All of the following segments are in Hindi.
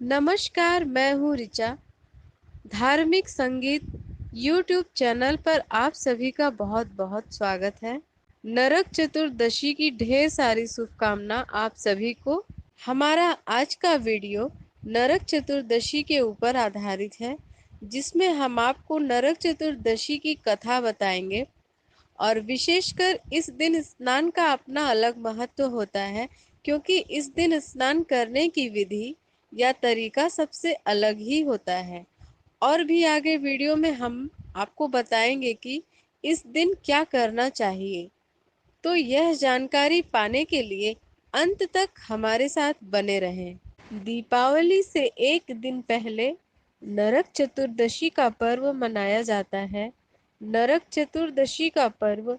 नमस्कार, मैं हूँ ऋचा। धार्मिक संगीत यूट्यूब चैनल पर आप सभी का बहुत बहुत स्वागत है। नरक चतुर्दशी की ढेर सारी शुभकामना आप सभी को। हमारा आज का वीडियो नरक चतुर्दशी के ऊपर आधारित है, जिसमें हम आपको नरक चतुर्दशी की कथा बताएंगे। और विशेषकर इस दिन स्नान का अपना अलग महत्व होता है, क्योंकि इस दिन स्नान करने की विधि या तरीका सबसे अलग ही होता है। और भी आगे वीडियो में हम आपको बताएंगे कि इस दिन क्या करना चाहिए। तो यह जानकारी पाने के लिए अंत तक हमारे साथ बने रहें। दीपावली से एक दिन पहले नरक चतुर्दशी का पर्व मनाया जाता है। नरक चतुर्दशी का पर्व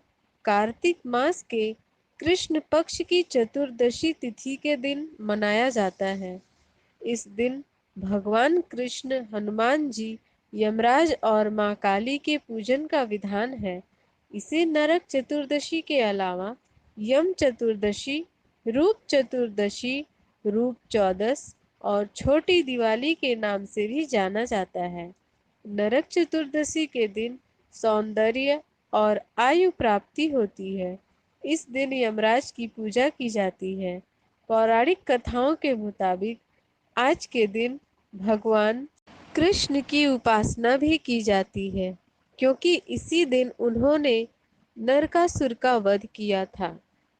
कार्तिक मास के कृष्ण पक्ष की चतुर्दशी तिथि के दिन मनाया जाता है। इस दिन भगवान कृष्ण, हनुमान जी, यमराज और माँ काली के पूजन का विधान है। इसे नरक चतुर्दशी के अलावा यम चतुर्दशी, रूप चतुर्दशी, रूप चौदस और छोटी दिवाली के नाम से भी जाना जाता है। नरक चतुर्दशी के दिन सौंदर्य और आयु प्राप्ति होती है। इस दिन यमराज की पूजा की जाती है। पौराणिक कथाओं के मुताबिक आज के दिन भगवान कृष्ण की उपासना भी की जाती है, क्योंकि इसी दिन उन्होंने नरकासुर का वध किया था।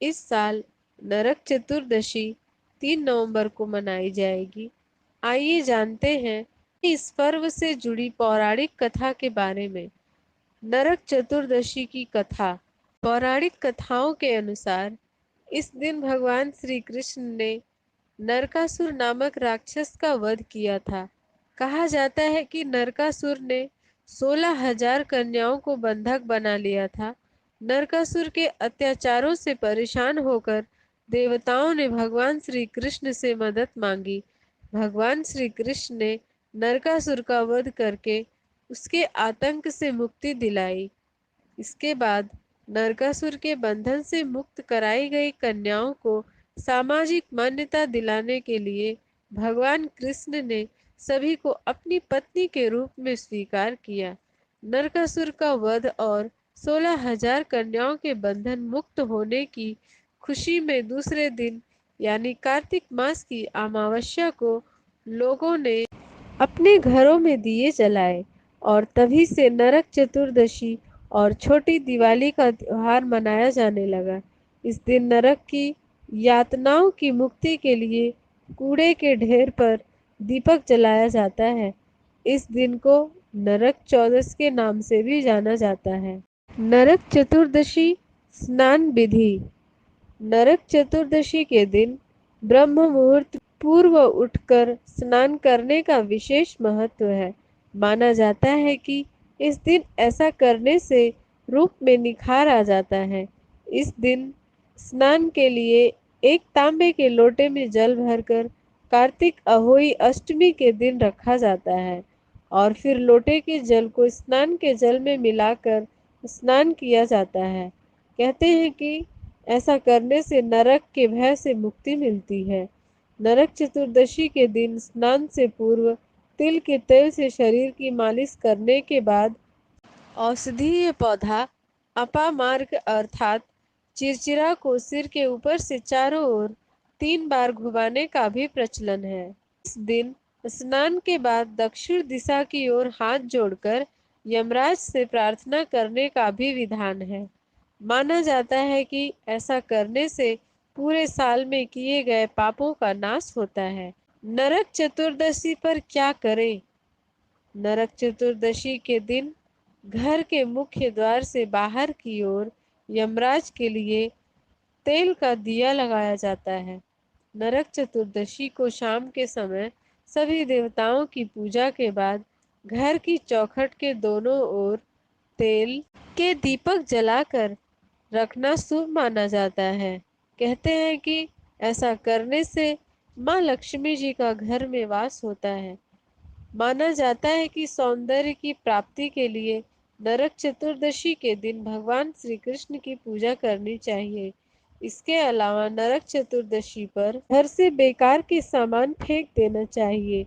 इस साल नरक चतुर्दशी 3 नवंबर को मनाई जाएगी। आइए जानते हैं इस पर्व से जुड़ी पौराणिक कथा के बारे में। नरक चतुर्दशी की कथा। पौराणिक कथाओं के अनुसार इस दिन भगवान श्री कृष्ण ने नरकासुर नामक राक्षस का वध किया था। कहा जाता है कि नरकासुर ने 16,000 कन्याओं को बंधक बना लिया था। नरकासुर के अत्याचारों से परेशान होकर देवताओं ने भगवान श्री कृष्ण से मदद मांगी। भगवान श्री कृष्ण ने नरकासुर का वध करके उसके आतंक से मुक्ति दिलाई। इसके बाद नरकासुर के बंधन से मुक्त कराई गई कन्याओं को सामाजिक मान्यता दिलाने के लिए भगवान कृष्ण ने सभी को अपनी पत्नी के रूप में स्वीकार किया। नरकासुर का वध और 16,000 कन्याओं के बंधन मुक्त होने की खुशी में दूसरे दिन यानी कार्तिक मास की अमावस्या को लोगों ने अपने घरों में दिए जलाए और तभी से नरक चतुर्दशी और छोटी दिवाली का त्योहार मनाया जाने लगा। इस दिन नरक की यातनाओं की मुक्ति के लिए कूड़े के ढेर पर दीपक जलाया जाता है। इस दिन को नरक चौदस के नाम से भी जाना जाता है। नरक चतुर्दशी स्नान विधि। नरक चतुर्दशी के दिन ब्रह्म मुहूर्त पूर्व उठकर स्नान करने का विशेष महत्व है। माना जाता है कि इस दिन ऐसा करने से रूप में निखार आ जाता है। इस दिन स्नान के लिए एक तांबे के लोटे में जल भरकर कार्तिक अहोई अष्टमी के दिन रखा जाता है और फिर लोटे के जल को स्नान के जल में मिलाकर स्नान किया जाता है। कहते हैं कि ऐसा करने से नरक के भय से मुक्ति मिलती है। नरक चतुर्दशी के दिन स्नान से पूर्व तिल के तेल से शरीर की मालिश करने के बाद औषधीय पौधा अपामार्ग अर्थात चिरचिरा को सिर के ऊपर से चारों ओर 3 बार घुमाने का भी प्रचलन है। इस दिन स्नान के बाद दक्षिण दिशा की ओर हाथ जोड़कर यमराज से प्रार्थना करने का भी विधान है। माना जाता है कि ऐसा करने से पूरे साल में किए गए पापों का नाश होता है। नरक चतुर्दशी पर क्या करें? नरक चतुर्दशी के दिन घर के मुख्य द्वार से बाहर की ओर यमराज के लिए तेल का दिया लगाया जाता है। नरक चतुर्दशी को शाम के समय सभी देवताओं की पूजा के बाद घर की चौखट के दोनों ओर तेल के दीपक जलाकर रखना शुभ माना जाता है। कहते हैं कि ऐसा करने से माँ लक्ष्मी जी का घर में वास होता है। माना जाता है कि सौंदर्य की प्राप्ति के लिए नरक चतुर्दशी के दिन भगवान श्री कृष्ण की पूजा करनी चाहिए। इसके अलावा नरक चतुर्दशी पर घर से बेकार के सामान फेंक देना चाहिए।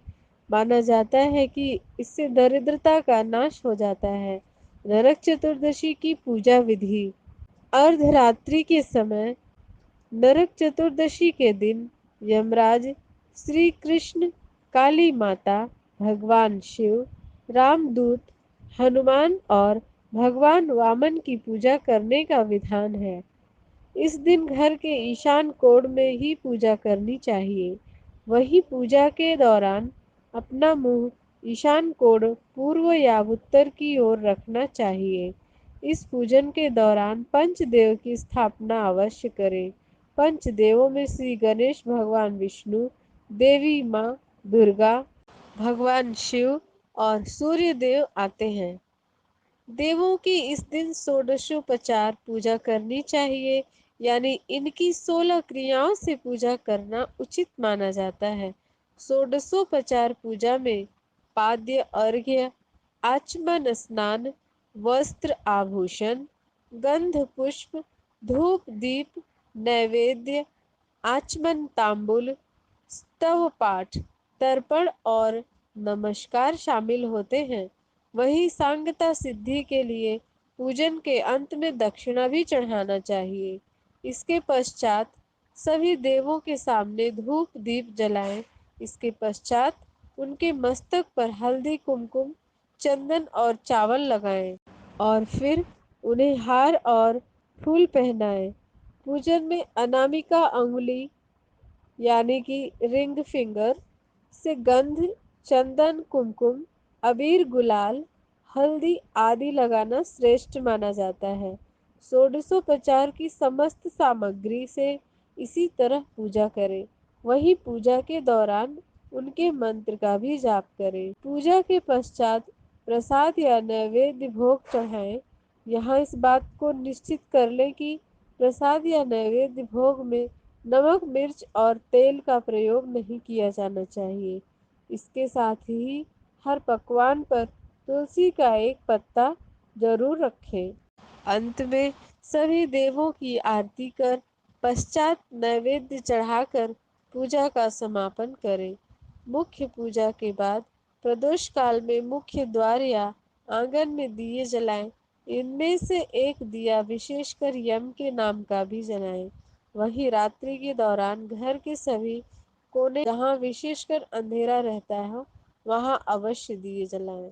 माना जाता है कि इससे दरिद्रता का नाश हो जाता है। नरक चतुर्दशी की पूजा विधि। अर्धरात्रि के समय नरक चतुर्दशी के दिन यमराज, श्री कृष्ण, काली माता, भगवान शिव, रामदूत, हनुमान और भगवान वामन की पूजा करने का विधान है। इस दिन घर के ईशान कोण में ही पूजा करनी चाहिए। वहीं पूजा के दौरान अपना मुंह ईशान कोण पूर्व या उत्तर की ओर रखना चाहिए। इस पूजन के दौरान पंचदेव की स्थापना अवश्य करें। पंचदेवों में श्री गणेश भगवान विष्णु, देवी माँ दुर्गा, भगवान शिव और सूर्य देव आते हैं। देवों की इस दिन षोडशोपचार पूजा करनी चाहिए, यानी इनकी 16 क्रियाओं से पूजा करना उचित माना जाता है। षोडशोपचार पूजा में पाद्य अर्घ्य, आचमन स्नान, वस्त्र आभूषण, गंध पुष्प, धूप दीप, नैवेद्य, आचमन तांबुल, स्तव पाठ, तर्पण और नमस्कार शामिल होते हैं। वहीं सांगता सिद्धि के लिए पूजन के अंत में दक्षिणा भी चढ़ाना चाहिए। इसके पश्चात सभी देवों के सामने धूप दीप जलाएं। इसके पश्चात उनके मस्तक पर हल्दी, कुमकुम, चंदन और चावल लगाएं और फिर उन्हें हार और फूल पहनाएं। पूजन में अनामिका अंगुली यानी कि रिंग फिंगर से गंध, चंदन, कुमकुम, अबीर, गुलाल, हल्दी आदि लगाना श्रेष्ठ माना जाता है। षोडशोपचार की समस्त सामग्री से इसी तरह पूजा करें। वहीं पूजा के दौरान उनके मंत्र का भी जाप करें। पूजा के पश्चात प्रसाद या नैवेद्य भोग चढ़ाएं। यहाँ इस बात को निश्चित कर लें कि प्रसाद या नैवेद्य भोग में नमक, मिर्च और तेल का प्रयोग नहीं किया जाना चाहिए। इसके साथ ही हर पकवान पर तुलसी का एक पत्ता जरूर रखें। अंत में सभी देवों की आरती कर पश्चात नैवेद्य चढ़ाकर पूजा का समापन करें। मुख्य पूजा के बाद प्रदोष काल में मुख्य द्वार या आंगन में दिए जलाएं। इनमें से एक दिया विशेषकर यम के नाम का भी जलाएं। वहीं रात्रि के दौरान घर के सभी कोने जहाँ विशेषकर अंधेरा रहता है वहां अवश्य दिए जलाएं।